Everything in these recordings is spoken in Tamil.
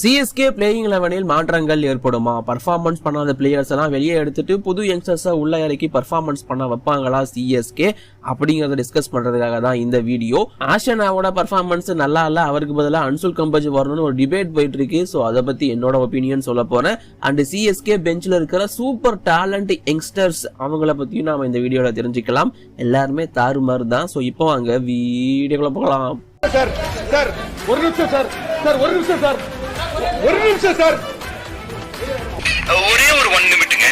சிஎஸ்கே பிளேயிங் 11 மாற்றங்கள் ஏற்படுமா? பர்ஃபார்மன்ஸ் பண்ணாத பிளேயர்ஸ் எல்லாம் வெளியே எடுத்துட்டு புது யங்ஸ்டர்ஸை உள்ள இறக்கி பர்ஃபார்மன்ஸ் பண்ண வைப்பாங்களா சிஎஸ்கே அப்படிங்கறத டிஸ்கஸ் பண்றதுக்காக தான் இந்த வீடியோ. ஆஷனாவோட பர்ஃபார்மன்ஸ் நல்லா இல்ல, அவருக்கு பதிலாக அன்சுல் கம்பஜ் வரணும்னு ஒரு டிபேட் போயிட்டு இருக்கு. ஸோ அதை பத்தி என்னோட ஒப்பீனியன் சொல்ல போறேன். அண்ட் சிஎஸ்கே பெஞ்சில் இருக்கிற சூப்பர் டேலண்ட் யங்ஸ்டர்ஸ் அவங்கள பத்தியும் நாம இந்த வீடியோல தெரிஞ்சுக்கலாம். எல்லாருமே தாறுமாறு தான். ஸோ இப்போ வாங்க வீடியோக்குள்ள போகலாம். சார் சார் ஒரு நிமிஷம் சார் ஒரு நிமிஷம் சார் ஒரே ஒரு 1 நிமிட்டுங்க.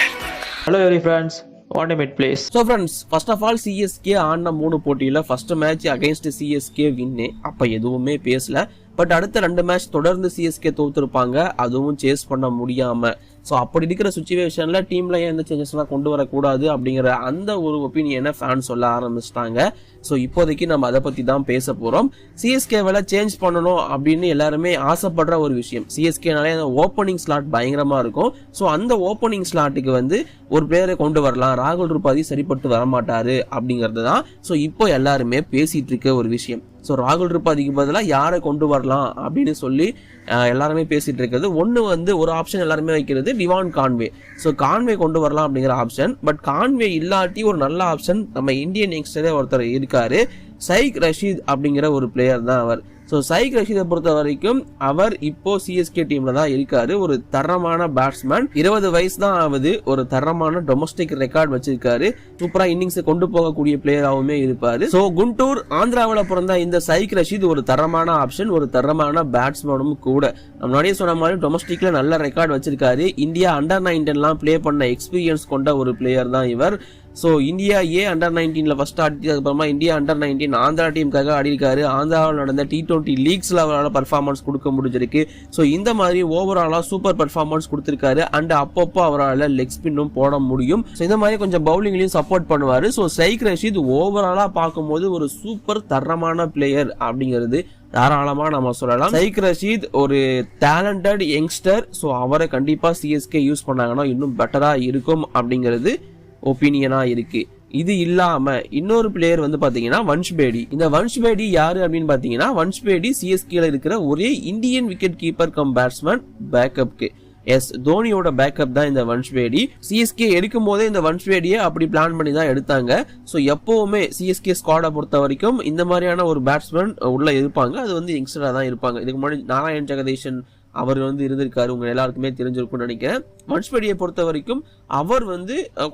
Hello every friends, 1 minute please. So friends, first of all CSK ஆடின 3 போட்டியில ஃபர்ஸ்ட் மேட்ச் அகைன்ஸ்ட் சிஎஸ்கே வின்னு. அப்ப எதுவுமே பேசல. பட் அடுத்த 2 மேட்ச் தொடர்ந்து சிஎஸ்கே தோத்துருப்பாங்க, அதுவும் சேஸ் பண்ண முடியாம. ஸோ அப்படி இருக்கிற சுச்சுவேஷன்ல டீம்ல எந்த சேஞ்சஸ் எல்லாம் கொண்டு வரக்கூடாது அப்படிங்கிற அந்த ஒரு ஒப்பீனியனை ஃபேன்ஸ் சொல்ல ஆரம்பிச்சிட்டாங்க. ஸோ இப்போதைக்கு நம்ம அதை பத்தி தான் பேச போறோம். சிஎஸ்கேவால சேஞ்ச் பண்ணணும் அப்படின்னு எல்லாருமே ஆசைப்படுற ஒரு விஷயம். சிஎஸ்கேனாலே அந்த ஓப்பனிங் ஸ்லாட் பயங்கரமா இருக்கும். ஸோ அந்த ஓப்பனிங் ஸ்லாட்டுக்கு ஒரு பிளேயரை கொண்டு வரலாம், ராகுல் திரிபாதி சரிப்பட்டு வரமாட்டாரு அப்படிங்கிறது தான். ஸோ இப்போ எல்லாருமே பேசிட்டு இருக்க ஒரு விஷயம். ஸோ ராகுல் திரிபாதிக்கு பதிலாக யாரை கொண்டு வரலாம் அப்படின்னு சொல்லி எல்லாருமே பேசிட்டு இருக்கிறது. ஒரு ஆப்ஷன் எல்லாருமே வைக்கிறது டிவான் கான்வே. ஸோ கான்வே கொண்டு வரலாம் அப்படிங்கிற ஆப்ஷன். பட் கான்வே இல்லாட்டி ஒரு நல்ல ஆப்ஷன் நம்ம இந்தியன் யங்ஸ்டரே ஒருத்தர் இருக்காரு, சைக் ரஷீத் அப்படிங்கிற ஒரு பிளேயர் தான் அவர். ஸோ சைக் ரஷீதை பொறுத்த வரைக்கும் அவர் இப்போ சிஎஸ்கே டீம்ல தான் இருக்காரு. ஒரு தரமான பேட்ஸ்மேன், 20 வயசு தான் ஆகுது. ஒரு தரமான டொமஸ்டிக் ரெக்கார்ட் வச்சிருக்காரு. சூப்பரா இன்னிங்ஸை கொண்டு போகக்கூடிய பிளேயராகவுமே இருப்பாரு. ஸோ குண்டூர் ஆந்திராவில் பிறந்த இந்த சைக் ரஷீத் ஒரு தரமான ஆப்ஷன், ஒரு தரமான பேட்ஸ்மேனும் கூட. நம்ம முன்னாடியே சொன்ன மாதிரி டொமஸ்டிக்ல நல்ல ரெக்கார்ட் வச்சிருக்காரு. இந்தியா அண்டர்-19 பிளே பண்ண எக்ஸ்பீரியன்ஸ் கொண்ட ஒரு பிளேயர் தான் இவர். ஸோ இந்தியா அண்டர்-19 ஃபர்ஸ்ட் ஆடி, அதுக்கப்புறமா இந்தியா அண்டர்-19 ஆந்திரா டீமுக்காக ஆடி இருக்காரு. ஆந்திராவில் நடந்த T20 லீக்ஸ்ல அவரால் பர்ஃபார்மன்ஸ் கொடுக்க முடிஞ்சிருக்கு. ஸோ இந்த மாதிரி ஓவராலா சூப்பர் பர்ஃபார்மன்ஸ் கொடுத்திருக்காரு. அண்ட் அப்பப்போ அவரால் லெக் ஸ்பின்னும் போட முடியும். ஸோ இந்த மாதிரி கொஞ்சம் பவுலிங்லையும் சப்போர்ட் பண்ணுவாரு. ஸோ சைக் ரஷீத் ஓவராலா பார்க்கும்போது ஒரு சூப்பர் தரமான பிளேயர் அப்படிங்கிறது தாராளமா நம்ம சொல்லலாம். சைக் ரஷீத் ஒரு டேலண்டட் யங்ஸ்டர். ஸோ அவரை கண்டிப்பா சிஎஸ்கே யூஸ் பண்ணாங்கன்னா இன்னும் பெட்டரா இருக்கும் அப்படிங்கிறது ஒப்பீனியனா இருக்கு. இது இல்லாம இன்னொரு பிளேயர் பாத்தீங்கன்னா வன்ஷ் பேடி. இந்த வன்ஷ் பேடி யாரு அப்படின்னு பாத்தீங்கன்னா, வன்ஷ் பேடி சிஎஸ்கேல இருக்கிற ஒரே Indian wicket keeper cum batsman பேக்கப்க்கு. எஸ், தோனியோட பேக்கப் தான் இந்த வன்ஷ் பேடி. சிஎஸ்கே எடுக்கும் போதே இந்த வன்ஷ் பேடியை அப்படி பிளான் பண்ணி தான் எடுத்தாங்க. ஸோ எப்பவுமே சிஎஸ்கே ஸ்குவாடை பொறுத்த வரைக்கும் இந்த மாதிரியான ஒரு பேட்ஸ்மேன் உள்ள இருப்பாங்க. அது யங்ஸ்டரா தான் இருப்பாங்க. இதுக்கு முன்னாடி நாராயண் ஜெகதீஷன் அவர் இருந்திருக்காரு, உங்க எல்லாருக்குமே தெரிஞ்சிருக்கும்னு நினைக்கிறேன். வன்ஷ் பேடியை பொறுத்த வரைக்கும் அவர்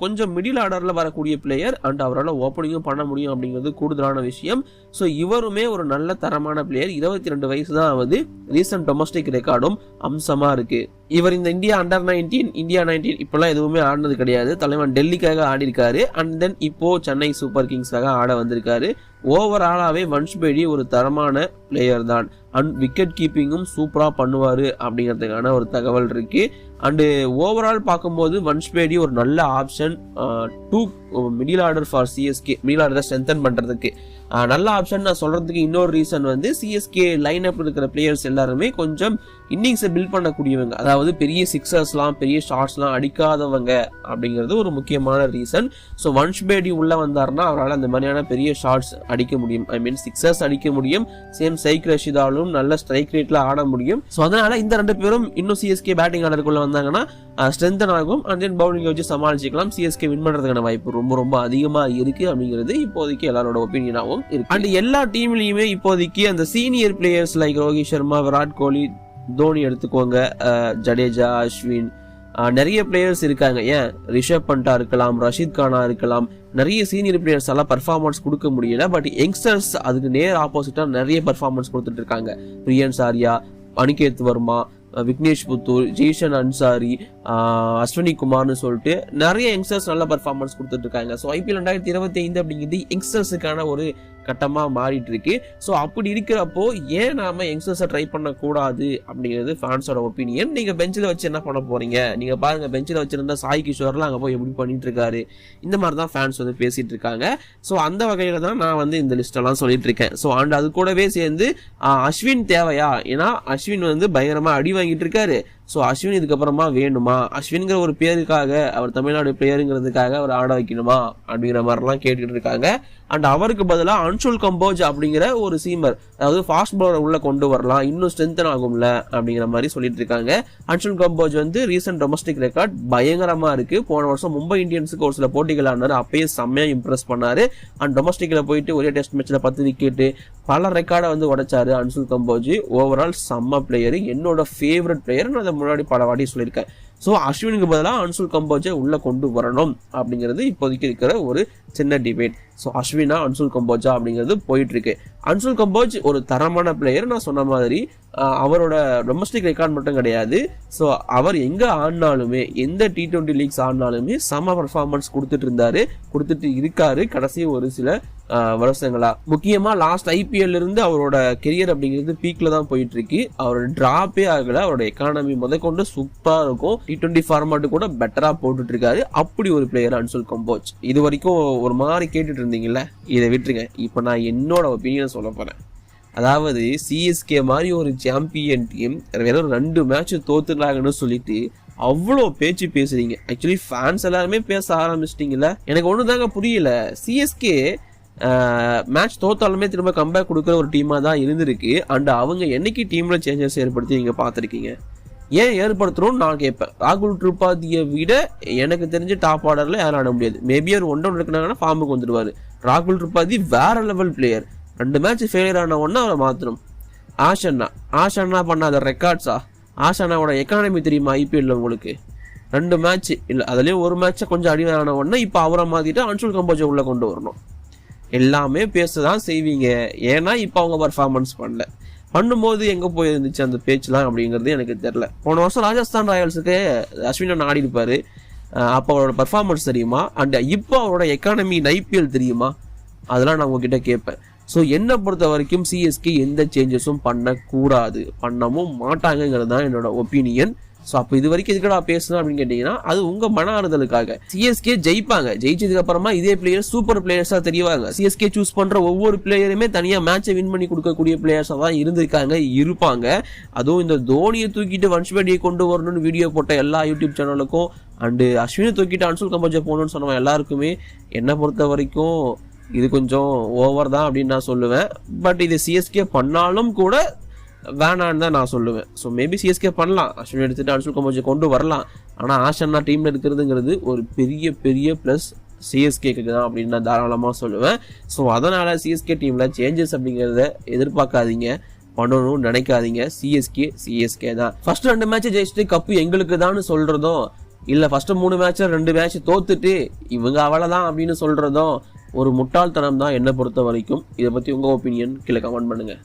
கொஞ்சம் மிடில் ஆர்டர்ல வரக்கூடிய பிளேயர். அண்ட் அவரால் ஓப்பனிங்கும் பண்ண முடியும் அப்படிங்கிறது கூடுதலான விஷயம். ஸோ இவருமே ஒரு நல்ல தரமான பிளேயர். 22 வயசு தான் ஆகுது. ரீசன்ட் டொமஸ்டிக் ரெக்கார்டும் அம்சமா இருக்கு. இவர் இந்த இந்தியா அண்டர்-19 இந்தியா 19 இப்பெல்லாம் எதுவுமே ஆடினது கிடையாது. தலைவன் டெல்லிக்காக ஆடி இருக்காரு. அண்ட் தென் இப்போ சென்னை சூப்பர் கிங்ஸ்க்காக ஆட வந்திருக்காரு. ஓவராலாவே வன்ஷ் பேடி ஒரு தரமான பிளேயர் தான். அண்ட் விக்கெட் கீப்பிங்கும் சூப்பரா பண்ணுவாரு அப்படிங்கிறதுக்கான ஒரு தகவல் இருக்கு. அண்டு ஓவரால் பார்க்கும்போது வன்ஷ் பேடி ஒரு நல்ல option to middle order for CSK. Middle ஆர்டரை ஸ்ட்ரென்தன் பண்றதுக்கு நல்ல ஆப்ஷன். நான் சொல்றதுக்கு இன்னொரு ரீசன் சிஎஸ்கே லைன் அப் இருக்கிற பிளேயர்ஸ் எல்லாருமே கொஞ்சம் இன்னிங்ஸை பில்ட் பண்ணக்கூடியவங்க. அதாவது பெரிய சிக்ஸர்ஸ்லாம் பெரிய ஷாட்ஸ்லாம் அடிக்காதவங்க அப்படிங்கிறது ஒரு முக்கியமான ரீசன். ஸோ வன்ஷ் பேடி உள்ள வந்தாருன்னா அவரால் அந்த மாதிரியான பெரிய ஷாட்ஸ் அடிக்க முடியும். ஐ மீன் சிக்ஸர்ஸ் அடிக்க முடியும். சேம் சைக் ரஷீதாலும் நல்ல ஸ்ட்ரைக் ரேட்ல ஆட முடியும். ஸோ அதனால இந்த 2 பேரும் இன்னும் சிஎஸ்கே பேட்டிங் ஆர்டருக்குள்ள வந்தாங்கன்னா ஸ்ட்ரென்தன் ஆகும். அண்ட் தென் பவுலிங் வச்சு சமாளிச்சுக்கலாம். சிஎஸ்கே வின் பண்றதுக்கான வாய்ப்பு ரொம்ப ரொம்ப அதிகமா இருக்கு அப்படிங்கிறது இப்போதைக்கு எல்லாரோட ஒப்பீனியனாகவும் இருக்கு. அண்ட் எல்லா டீம்லயுமே இப்போதைக்கு அந்த senior players like Rohit Sharma, Virat Kohli, Dhoni எடுத்துக்கோங்க, ஜடேஜா, அஸ்வின், நிறைய பிளேயர்ஸ் இருக்காங்க. ஏன் ரிஷப் பண்டா இருக்கலாம், ரஷீத் கானா இருக்கலாம். நிறைய சீனியர் பிளேயர்ஸ் எல்லாம் பர்ஃபார்மன்ஸ் கொடுக்க முடியல. பட் யங்ஸ்டர்ஸ் அதுக்கு நேர் ஆப்போசிட்டா நிறைய பர்ஃபார்மன்ஸ் கொடுத்துட்டு இருக்காங்க. பிரியன் சாரியா, அனிகேத் வர்மா, விக்னேஷ் புத்தூர், ஜெய்சன் அன்சாரி, அஸ்வினி குமார்னு சொல்லிட்டு நிறைய யங்ஸ்டர்ஸ் நல்ல பர்ஃபார்மன்ஸ் கொடுத்துட்டு இருக்காங்க. ஸோ IPL 2025 அப்படிங்கிறது யங்ஸ்டர்ஸுக்கான ஒரு கட்டமா மாறிட்டு இருக்கு. ஸோ அப்படி இருக்கிறப்போ ஏன் நாம யங்ஸ்டர்ஸை ட்ரை பண்ணக்கூடாது அப்படிங்கிறது ஃபேன்ஸோட ஒப்பீனியன். நீங்க பெஞ்சில் வச்சு என்ன பண்ண போறீங்க? நீங்க பாருங்க, பெஞ்சில் வச்சிருந்த சாய் கிஷோர்லாம் அங்கே போய் எப்படி பண்ணிட்டு இருக்காரு. இந்த மாதிரி தான் ஃபேன்ஸ் பேசிட்டு இருக்காங்க. ஸோ அந்த வகையில தான் நான் இந்த லிஸ்ட் எல்லாம் சொல்லிட்டு இருக்கேன். ஸோ அண்ட் அது கூடவே சேர்ந்து அஸ்வின் தேவையா? ஏன்னா அஸ்வின் பயங்கரமா அடி வாங்கிட்டு இருக்காரு. ஸோ அஸ்வின் இதுக்கப்புறமா வேணுமா, அஸ்வின்கிற ஒரு பேருக்காக அவர் தமிழ்நாடு பிளேயருங்கிறதுக்காக அவர் ஆட வைக்கணுமா அப்படிங்கிற மாதிரிலாம் கேட்டுக்கிட்டு இருக்காங்க. அண்ட் அவருக்கு பதிலாக அன்சுல் கம்போஜ் அப்படிங்கிற ஒரு சீமர், அதாவது ஃபாஸ்ட் பவுலர் உள்ள கொண்டு வரலாம், இன்னும் ஸ்ட்ரென்தன் ஆகும்ல அப்படிங்கிற மாதிரி சொல்லிட்டு இருக்காங்க. அன்சுல் கம்போஜ் வந்து ரீசெண்ட் டொமஸ்டிக் ரெக்கார்ட் பயங்கரமா இருக்கு. போன வருஷம் மும்பை இந்தியன்ஸுக்கு ஒரு சில போட்டிகள் ஆனாரு, அப்பயே செம்மையா இம்ப்ரெஸ் பண்ணாரு. அண்ட் டொமஸ்டிக்ல போயிட்டு ஒரே டெஸ்ட் மேட்ச்ல 10 விக்கெட்டு பல ரெக்கார்டை வந்து உடைச்சாரு அன்சுல் கம்போஜ். ஓவரால் செம்ம பிளேயர், என்னோட ஃபேவரட் பிளேயர், நான் அதை முன்னாடி பல வாட்டி சொல்லியிருக்கேன். ஸோ அஸ்வினுக்கு பதிலாக அன்சுல் கம்போஜை உள்ள கொண்டு வரணும் அப்படிங்கிறது இப்போதைக்கு இருக்கிற ஒரு சின்ன டிபேட். ஸோ அஸ்வினா அன்சுல் கம்போஜா அப்படிங்கிறது போயிட்டு இருக்கு. அன்சுல் கம்போஜ் ஒரு தரமான பிளேயர், நான் சொன்ன மாதிரி அவரோட டொமஸ்டிக் ரெக்கார்ட் மட்டும் கிடையாது. ஸோ அவர் எங்க ஆடினாலுமே, எந்த T20 லீக்ஸ் ஆடினாலுமே செம பர்ஃபார்மன்ஸ் கொடுத்துட்டு இருக்காரு கடைசி ஒரு சில வருஷங்களா. முக்கியமா லாஸ்ட் IPL இருந்து அவரோட கெரியர் அப்படிங்கிறது பீக்ல தான் போயிட்டு இருக்கு. அவரோட டிராப்பே ஆகல, அவரோட எக்கானமி முதற்கொண்டு சூப்பரா இருக்கும். T20 ஃபார்மாட்டு கூட பெட்டரா போட்டுட்டு இருக்காரு. அப்படி ஒரு பிளேயர் அன்சுல் கம்போஜ். இது வரைக்கும் ஒரு மாதிரி கேட்டுட்டு இருந்தீங்கல்ல, இதை விட்டுருங்க. இப்ப நான் என்னோட ஒப்பீனியன் சொல்ல போறேன். அதாவது CSK மாதிரி ஒரு சாம்பியன் டீம் வெறும் 2 மேட்ச் தோத்துறாங்கன்னு சொல்லிட்டு அவ்வளோ பேச்சு பேசுறீங்க. ஆக்சுவலி ஃபேன்ஸ் எல்லாருமே பேச ஆரம்பிச்சிட்டீங்கல்ல. எனக்கு ஒண்ணுதாங்க புரியல, CSK மேட்ச் தோத்தாலுமே திரும்ப கம்பேக் கொடுக்குற ஒரு டீமா தான் இருந்திருக்கு. அண்ட் அவங்க என்னைக்கு டீம்ல சேஞ்சஸ் ஏற்படுத்தி நீங்க பார்த்துருக்கீங்க? ஏன் ஏற்படுத்துறோம்னு நான் கேட்பேன். ராகுல் திரிபாதியை விட எனக்கு தெரிஞ்ச டாப் ஆர்டர்ல யாரும் ஆட முடியாது. மேபி அவர் 1 இருக்குனாங்கன்னா ஃபார்முக்கு வந்துடுவாரு. ராகுல் திரிபாதி வேற லெவல் பிளேயர். 2 மேட்ச் ஃபெயிலியர் ஆன உடனே அவரை மாத்தணும். ஆஷன்னா பண்ணாத ரெக்கார்ட்ஸா? ஆஷானாவோட எக்கானமி தெரியுமா IPL உங்களுக்கு? 2 மேட்ச் இல்லை, அதுலயும் ஒரு மேட்சை கொஞ்சம் அடிவான உடனே இப்போ அவரை மாத்திட்டு அன்சுல் கம்போஜை உள்ள கொண்டு வரணும். எல்லாமே பேசதான் செய்வீங்க, ஏன்னா இப்போ அவங்க பர்ஃபார்மன்ஸ் பண்ணும்போது எங்க போயிருந்துச்சு அந்த பேச்சுலாம் அப்படிங்கிறது எனக்கு தெரியல. போன வருஷம் ராஜஸ்தான் ராயல்ஸுக்கு அஸ்வின் ஆடி இருப்பாரு, அப்போ அவரோட பர்ஃபார்மன்ஸ் தெரியுமா? அண்ட் இப்போ அவரோட எக்கானமி IPL தெரியுமா? அதெல்லாம் நான் உங்ககிட்ட கேட்பேன். ஸோ என்னை பொறுத்த வரைக்கும் CSK எந்த சேஞ்சஸும் பண்ணக்கூடாது, பண்ணவும் மாட்டாங்கிறது தான் என்னோட ஒப்பீனியன். ஸோ அப்போ இது வரைக்கும் எதுக்கடா பேசணும் அப்படின்னு கேட்டீங்கன்னா, அது உங்க மன ஆறுதலுக்காக. CSK ஜெயிப்பாங்க, ஜெயிச்சதுக்கு அப்புறமா இதே பிளேயர்ஸ் சூப்பர் பிளேயர்ஸா தெரிவாங்க. CSK சூஸ் பண்ற ஒவ்வொரு பிளேயருமே தனியா மேட்சை வின் பண்ணி கொடுக்கக்கூடிய பிளேயர்ஸா தான் இருப்பாங்க. அதுவும் இந்த தோனியை தூக்கிட்டு வன்ஷ்பேடியை கொண்டு வரணும்னு வீடியோ போட்ட எல்லா யூடியூப் சேனலுக்கும், அண்டு அஸ்வினை தூக்கிட்டு அன்சுல் கம்போஜை போகணும்னு சொன்னவங்க எல்லாருக்குமே என்னை பொறுத்த வரைக்கும் இது கொஞ்சம் ஓவர் தான் அப்படின்னு நான் சொல்லுவேன். பட் இது CSK பண்ணாலும் கூட வேணான்னு தான் நான் சொல்லுவேன். ஸோ மேபி CSK பண்ணலாம், அஸ்வின் எடுத்துட்டு அன்சுல் கம்போஜை கொண்டு வரலாம். ஆனால் ஆஷன்னா டீம்ல இருக்கிறதுங்கிறது ஒரு பெரிய ப்ளஸ் CSKக்கு தான் அப்படின்னு நான் தாராளமாக சொல்லுவேன். ஸோ அதனால CSK டீம்ல சேஞ்சஸ் அப்படிங்கிறத எதிர்பார்க்காதீங்க, பண்ணணும்னு நினைக்காதீங்க. CSK தான். ஃபர்ஸ்ட் 2 மேட்ச் ஜெயிச்சுட்டு கப்பு எங்களுக்கு தான் சொல்றதும், இல்லை ஃபர்ஸ்ட் 3 மேட்ச் 2 மேட்ச் தோத்துட்டு இவங்க அவ்வளோதான் அப்படின்னு சொல்றதும் ஒரு முட்டாள்தனம் தான் என்னை பொறுத்த வரைக்கும். இதை பத்தி உங்க ஒப்பீனியன் கீழே கமெண்ட் பண்ணுங்க.